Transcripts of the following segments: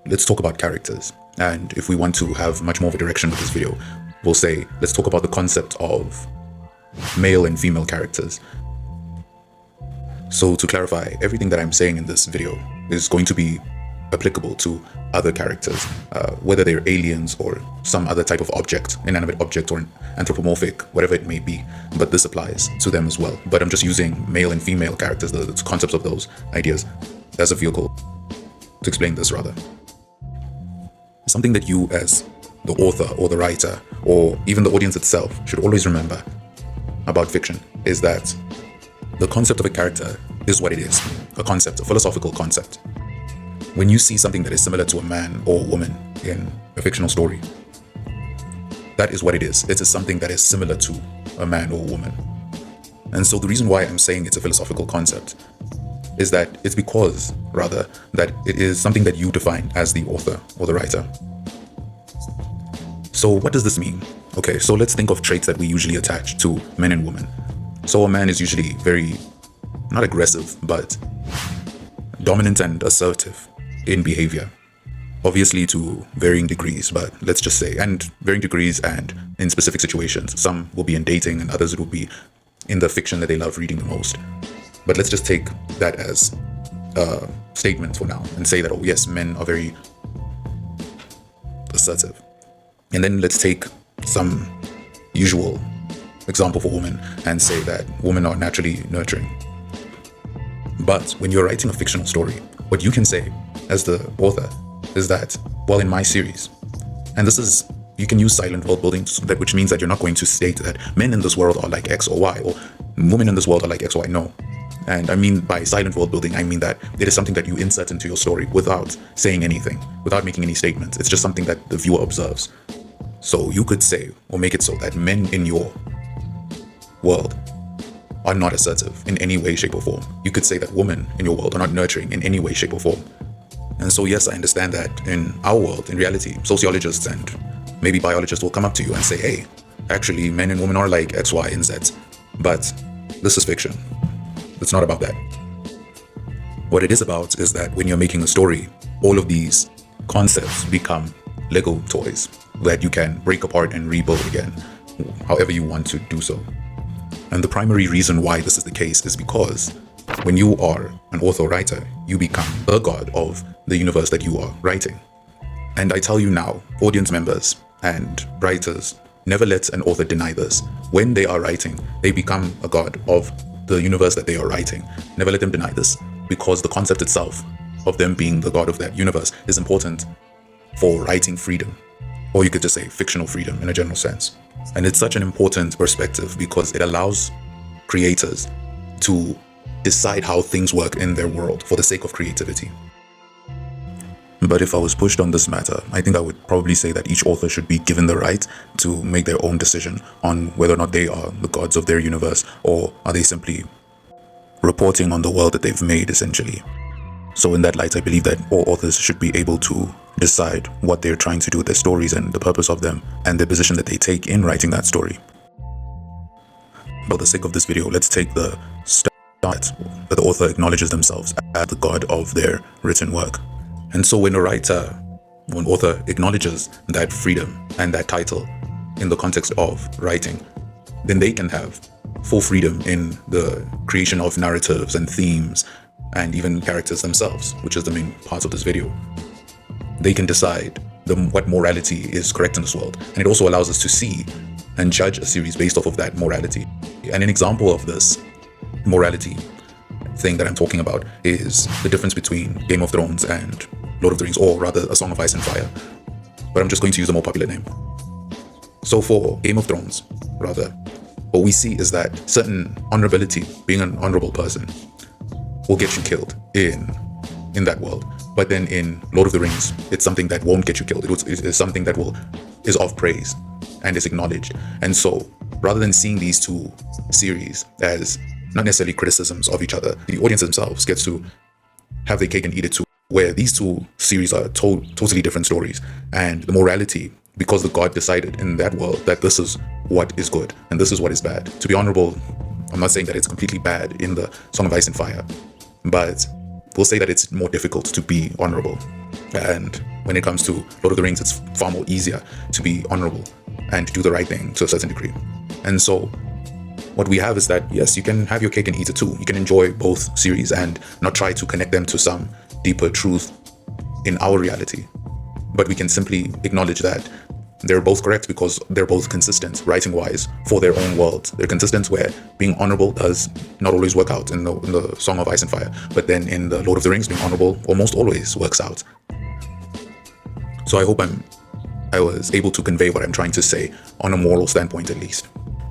Let's talk about characters. And if we want to have much more of a direction with this video, we'll say, let's talk about the concept of male and female characters. So to clarify, everything that I'm saying in this video is going to be applicable to other characters, whether they're aliens or some other type of object, inanimate object or anthropomorphic, whatever it may be, but this applies to them as well. But I'm just using male and female characters, the concepts of those ideas, as a vehicle to explain this rather. Something that you as the author or the writer or even the audience itself should always remember about fiction is that the concept of a character is what it is, a concept, a philosophical concept. When you see something that is similar to a man or a woman in a fictional story, that is what it is. It is something that is similar to a man or a woman. And so the reason why I'm saying it's a philosophical concept is that it's because, rather, that it is something that you define as the author or the writer. So what does this mean? Okay, so let's think of traits that we usually attach to men and women. So a man is usually very, not aggressive, but dominant and assertive in behavior. Obviously to varying degrees, but let's just say, and varying degrees and in specific situations. Some will be in dating and others will be in the fiction that they love reading the most. But let's just take that as a statement for now and say that, oh yes, men are very assertive. And then let's take some usual example for women and say that women are naturally nurturing. But when you're writing a fictional story, what you can say as the author is that, well, in my series, and this is, you can use silent world building, which means that you're not going to state that men in this world are like X or Y, or women in this world are like X or Y. No. And I mean by silent world building, I mean that it is something that you insert into your story without saying anything, without making any statements. It's just something that the viewer observes. So you could say, or make it so that men in your world are not assertive in any way, shape or form. You could say that women in your world are not nurturing in any way, shape or form. And so yes, I understand that in our world, in reality, sociologists and maybe biologists will come up to you and say, hey, actually men and women are like X, Y, and Z. But this is fiction. It's not about that. What it is about is that when you're making a story, all of these concepts become Lego toys that you can break apart and rebuild again, however you want to do so. And the primary reason why this is the case is because when you are an author or writer, you become the god of the universe that you are writing. And I tell you now, audience members and writers, never let an author deny this. When they are writing, they become a god of the universe that they are writing. Never let them deny this, because the concept itself of them being the god of that universe is important for writing freedom, or you could just say fictional freedom in a general sense. And it's such an important perspective because it allows creators to decide how things work in their world for the sake of creativity. But if I was pushed on this matter, I think I would probably say that each author should be given the right to make their own decision on whether or not they are the gods of their universe, or are they simply reporting on the world that they've made, essentially. So in that light, I believe that all authors should be able to decide what they're trying to do with their stories and the purpose of them and the position that they take in writing that story. For the sake of this video, let's take the start that the author acknowledges themselves as the god of their written work. And so when an author acknowledges that freedom and that title in the context of writing, then they can have full freedom in the creation of narratives and themes and even characters themselves, which is the main part of this video. They can decide what morality is correct in this world. And it also allows us to see and judge a series based off of that morality. And an example of this morality thing that I'm talking about is the difference between Game of Thrones and Lord of the Rings, or rather A Song of Ice and Fire. But I'm just going to use a more popular name. So for Game of Thrones, rather, what we see is that certain honorability, being an honorable person, will get you killed in that world. But then in Lord of the Rings, it's something that won't get you killed. It's something that is of praise and is acknowledged. And so rather than seeing these two series as not necessarily criticisms of each other, the audience themselves gets to have their cake and eat it too, where these two series are totally different stories. And the morality, because the god decided in that world that this is what is good and this is what is bad. To be honorable I'm not saying that it's completely bad in the Song of Ice and Fire, but we'll say that it's more difficult to be honorable. And when it comes to Lord of the Rings, it's far more easier to be honorable and do the right thing to a certain degree. And so what we have is that, yes, you can have your cake and eat it too. You can enjoy both series and not try to connect them to some deeper truth in our reality. But we can simply acknowledge that they're both correct because they're both consistent writing-wise for their own worlds. They're consistent where being honorable does not always work out in the Song of Ice and Fire, but then in the Lord of the Rings, being honorable almost always works out. So I hope I was able to convey what I'm trying to say on a moral standpoint at least,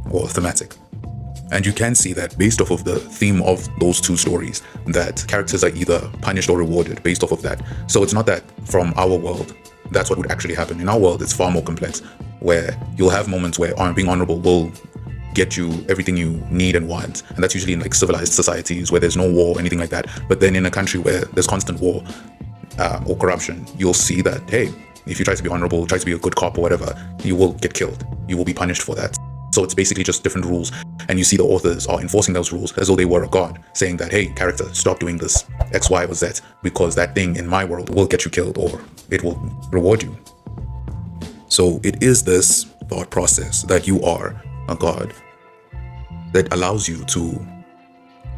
or thematic. And you can see that based off of the theme of those two stories, that characters are either punished or rewarded based off of that. So it's not that from our world, that's what would actually happen. In our world, it's far more complex, where you'll have moments where being honorable will get you everything you need and want. And that's usually in like civilized societies where there's no war or anything like that. But then in a country where there's constant war or corruption, you'll see that, hey, if you try to be honorable, try to be a good cop or whatever, you will get killed. You will be punished for that. So it's basically just different rules. And you see the authors are enforcing those rules as though they were a god, saying that, hey, character, stop doing this X, Y, or Z, because that thing in my world will get you killed or it will reward you. So it is this thought process that you are a god that allows you to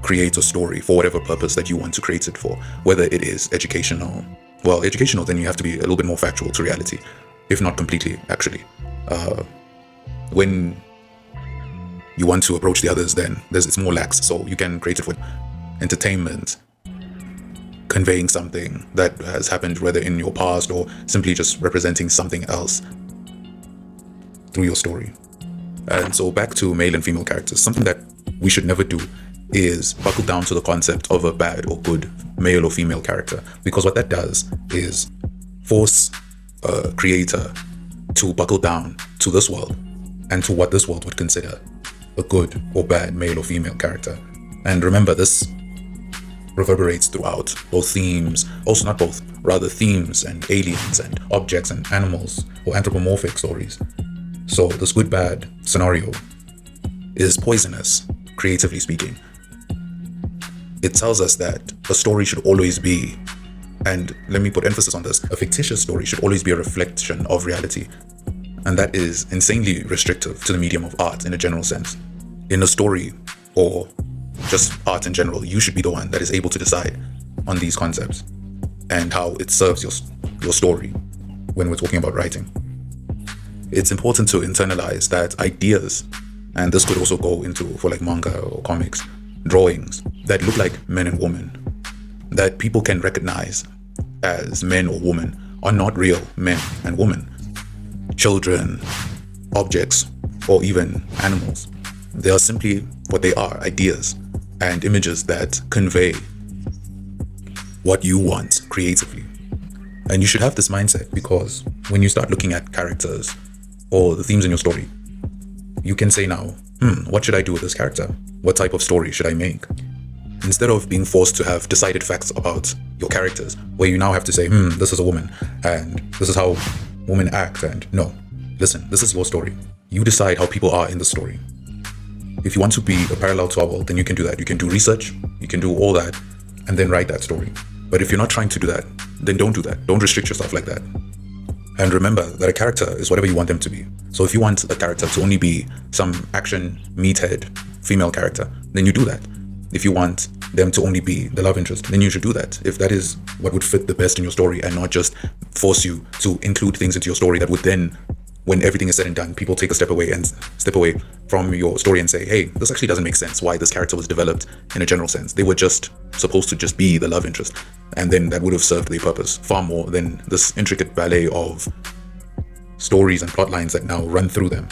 create a story for whatever purpose that you want to create it for, whether it is educational. Well, educational, then you have to be a little bit more factual to reality, if not completely, actually. When you want to approach the others, then it's more lax. So you can create it for entertainment, conveying something that has happened whether in your past or simply just representing something else through your story. And so back to male and female characters, something that we should never do is buckle down to the concept of a bad or good male or female character, because what that does is force a creator to buckle down to this world and to what this world would consider a good or bad male or female character. And remember, this reverberates throughout both themes, also not both, rather themes and aliens and objects and animals or anthropomorphic stories. So this good-bad scenario is poisonous, creatively speaking. It tells us that a story should always be, and let me put emphasis on this, a fictitious story should always be a reflection of reality. And that is insanely restrictive to the medium of art in a general sense. In a story, or just art in general, you should be the one that is able to decide on these concepts and how it serves your story when we're talking about writing. It's important to internalize that ideas, and this could also go into for like manga or comics, drawings that look like men and women, that people can recognize as men or women, are not real men and women. Children, objects, or even animals. They are simply what they are, ideas and images that convey what you want creatively. And you should have this mindset, because when you start looking at characters or the themes in your story, you can say now, what should I do with this character? What type of story should I make? Instead of being forced to have decided facts about your characters, where you now have to say, this is a woman, and this is how women act, and no, listen, this is your story. You decide how people are in the story. If you want to be a parallel to our world, then you can do that. You can do research, you can do all that, and then write that story. But if you're not trying to do that, then don't do that. Don't restrict yourself like that. And remember that a character is whatever you want them to be. So if you want a character to only be some action meathead female character, then you do that. If you want them to only be the love interest, then you should do that. If that is what would fit the best in your story, and not just force you to include things into your story that would then, when everything is said and done, people take a step away from your story and say, hey, this actually doesn't make sense why this character was developed in a general sense. They were just supposed to just be the love interest. And then that would have served their purpose far more than this intricate ballet of stories and plot lines that now run through them.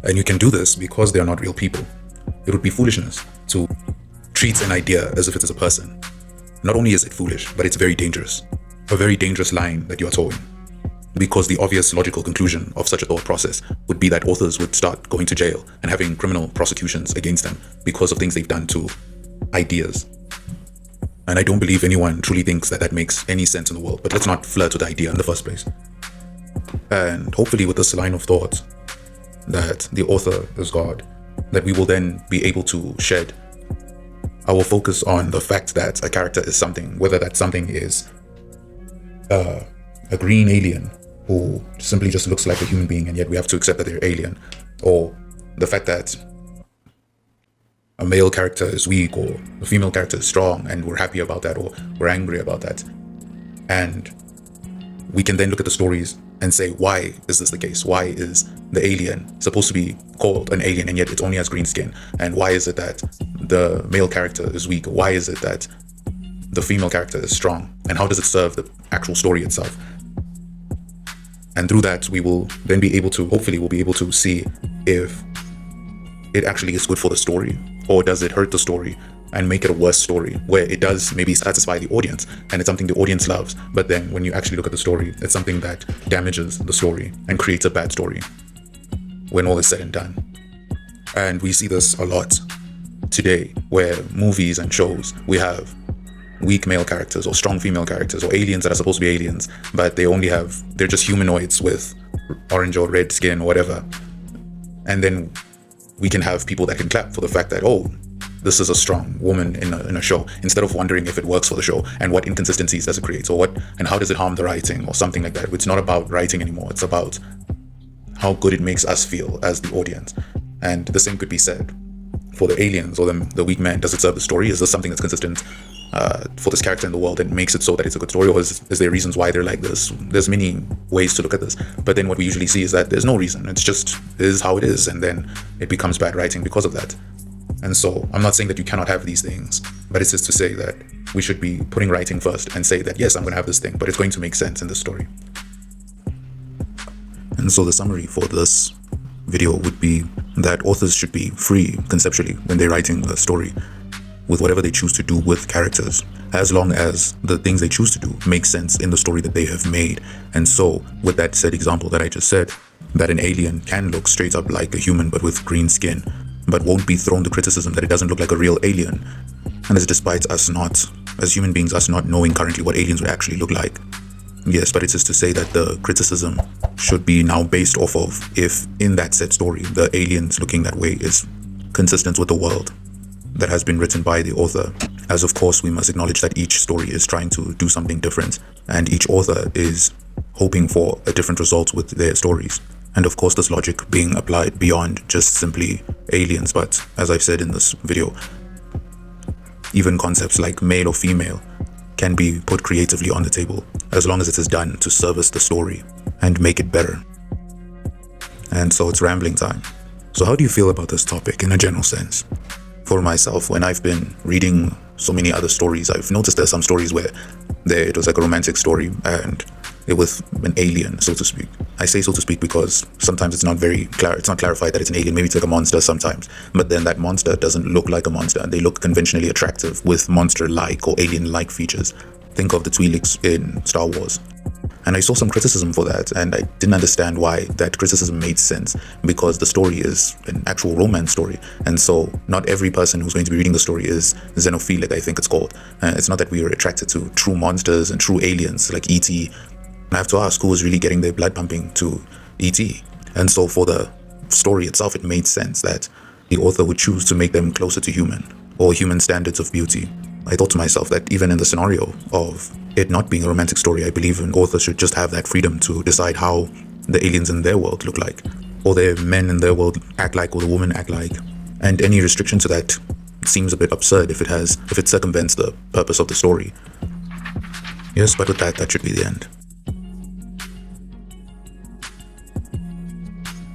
And you can do this because they are not real people. It would be foolishness to treat an idea as if it is a person. Not only is it foolish, but it's very dangerous. A very dangerous line that you are towing. Because the obvious logical conclusion of such a thought process would be that authors would start going to jail and having criminal prosecutions against them because of things they've done to ideas. And I don't believe anyone truly thinks that that makes any sense in the world, but let's not flirt with the idea in the first place. And hopefully with this line of thought, that the author is God, that we will then be able to shed our focus on the fact that a character is something, whether that something is a green alien who simply just looks like a human being and yet we have to accept that they're alien, or the fact that a male character is weak or a female character is strong and we're happy about that or we're angry about that. And we can then look at the stories and say, why is this the case? Why is the alien supposed to be called an alien and yet it only has green skin? And why is it that the male character is weak? Why is it that the female character is strong? And how does it serve the actual story itself? And through that, we will then be able to, hopefully we'll be able to see if it actually is good for the story, or does it hurt the story and make it a worse story, where it does maybe satisfy the audience and it's something the audience loves, but then when you actually look at the story, it's something that damages the story and creates a bad story when all is said and done. And we see this a lot today, where movies and shows, we have weak male characters or strong female characters or aliens that are supposed to be aliens, but they're just humanoids with orange or red skin or whatever. And then we can have people that can clap for the fact that, oh, this is a strong woman in a show, instead of wondering if it works for the show and what inconsistencies does it create, or what and how does it harm the writing or something like that. It's not about writing anymore. It's about how good it makes us feel as the audience. And the same could be said for the aliens or the weak man. Does it serve the story? Is this something that's consistent for this character in the world and makes it so that it's a good story, or is there reasons why they're like this? There's many ways to look at this, but then what we usually see is that there's no reason. It's just is how it is, and then it becomes bad writing because of that. And so I'm not saying that you cannot have these things, but it's just to say that we should be putting writing first and say that, yes, I'm going to have this thing, but it's going to make sense in the story. And so the summary for this video would be that authors should be free conceptually when they're writing a story with whatever they choose to do with characters, as long as the things they choose to do make sense in the story that they have made. And so with that said example that I just said, that an alien can look straight up like a human but with green skin, but won't be thrown the criticism that it doesn't look like a real alien. And it's despite us not, as human beings, us not knowing currently what aliens would actually look like. Yes, but it's just to say that the criticism should be now based off of if in that said story, the aliens looking that way is consistent with the world that has been written by the author. As of course, we must acknowledge that each story is trying to do something different, and each author is hoping for a different result with their stories. And of course, this logic being applied beyond just simply aliens, but as I've said in this video, even concepts like male or female can be put creatively on the table, as long as it is done to service the story and make it better. And so it's rambling time. So how do you feel about this topic in a general sense? For myself, when I've been reading so many other stories, I've noticed there's some stories where it was like a romantic story and it was an alien, so to speak. I say so to speak because sometimes it's not very clear. It's not clarified that it's an alien. Maybe it's like a monster sometimes, but then that monster doesn't look like a monster, and they look conventionally attractive with monster-like or alien-like features. Think of the Twi'leks in Star Wars. And I saw some criticism for that, and I didn't understand why that criticism made sense, because the story is an actual romance story, and so not every person who's going to be reading the story is xenophilic, I think it's called. It's not that we are attracted to true monsters and true aliens like E.T. I have to ask, who is really getting their blood pumping to E.T.? And so for the story itself, it made sense that the author would choose to make them closer to human, or human standards of beauty. I thought to myself that even in the scenario of it not being a romantic story, I believe an author should just have that freedom to decide how the aliens in their world look like, or the men in their world act like, or the women act like. And any restriction to that seems a bit absurd if it circumvents the purpose of the story. Yes, but with that should be the end.